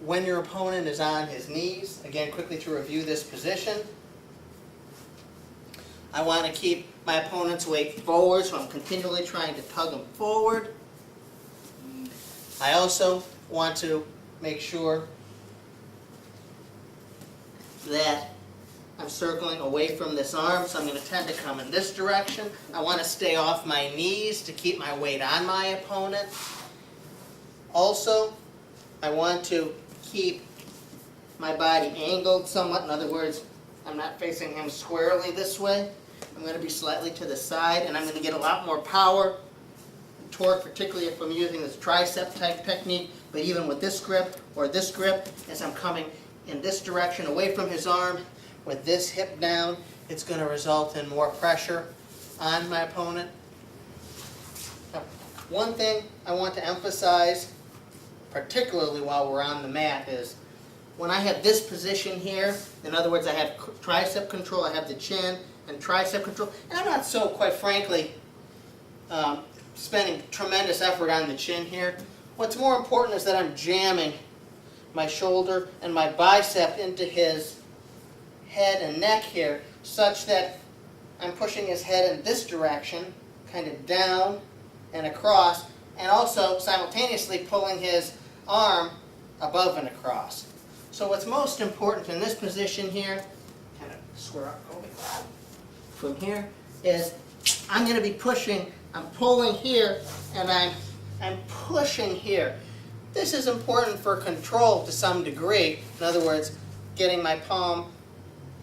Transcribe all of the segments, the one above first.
when your opponent is on his knees, again, quickly to review this position, I want to keep my opponent's weight forward, so I'm continually trying to tug him forward. I also want to make sure that I'm circling away from this arm, so I'm going to tend to come in this direction. I want to stay off my knees to keep my weight on my opponent. Also, I want to keep my body angled somewhat. In other words, I'm not facing him squarely this way. I'm going to be slightly to the side, and I'm going to get a lot more power, torque, particularly if I'm using this tricep type technique, but even with this grip or this grip, as I'm coming in this direction away from his arm, with this hip down, it's going to result in more pressure on my opponent. Now, one thing I want to emphasize, particularly while we're on the mat, is when I have this position here, in other words, I have tricep control, I have the chin and tricep control, and I'm not so, quite frankly, spending tremendous effort on the chin here. What's more important is that I'm jamming my shoulder and my bicep into his head and neck here, such that I'm pushing his head in this direction, kind of down and across, and also simultaneously pulling his arm above and across. So what's most important in this position here, kind of square up from here, is I'm going to be pushing, I'm pulling here, and I'm pushing here. This is important for control to some degree. In other words, getting my palm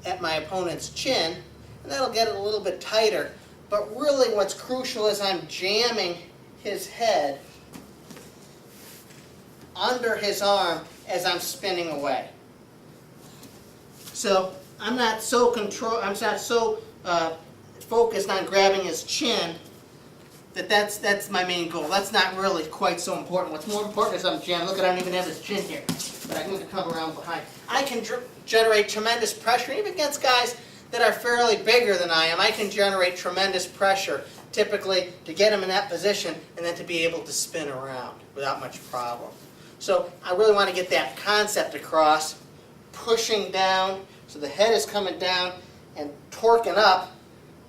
at my opponent's chin, and that'll get it a little bit tighter. But really what's crucial is I'm jamming his head under his arm as I'm spinning away. So I'm not so focused on grabbing his chin that's my main goal. That's not really quite so important. What's more important is I'm jamming. Look, I don't even have his chin here, but I can come around behind. I can generate tremendous pressure, even against guys that are fairly bigger than I am. I can generate tremendous pressure, typically, to get him in that position and then to be able to spin around without much problem. So I really want to get that concept across, pushing down, so the head is coming down and torquing up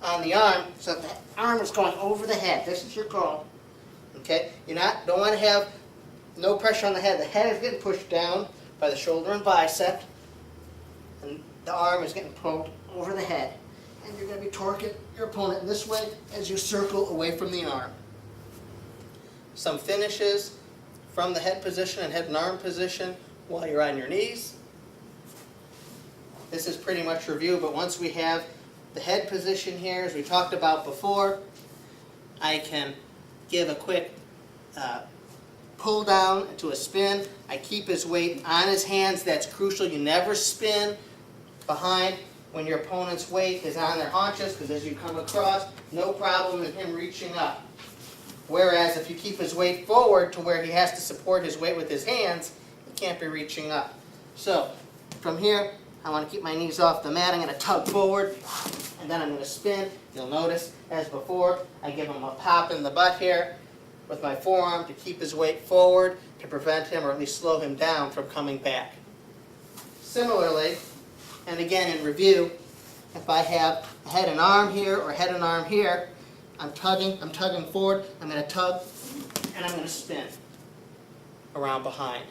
on the arm, so the arm is going over the head. This is your goal. Okay? You don't want to have no pressure on the head. The head is getting pushed down by the shoulder and bicep, and the arm is getting pulled over the head. And you're going to be torquing your opponent in this way as you circle away from the arm. Some finishes from the head position and head and arm position while you're on your knees. This is pretty much review, but once we have the head position here, as we talked about before, I can give a quick pull down to a spin. I keep his weight on his hands. That's crucial. You never spin behind when your opponent's weight is on their haunches, because as you come across, no problem in him reaching up. Whereas if you keep his weight forward to where he has to support his weight with his hands, he can't be reaching up. So from here, I want to keep my knees off the mat. I'm going to tug forward, and then I'm going to spin. You'll notice, as before, I give him a pop in the butt here with my forearm to keep his weight forward to prevent him, or at least slow him down, from coming back. Similarly, and again in review, if I have a head and arm here or head and arm here, I'm tugging forward, I'm going to tug, and I'm going to spin around behind.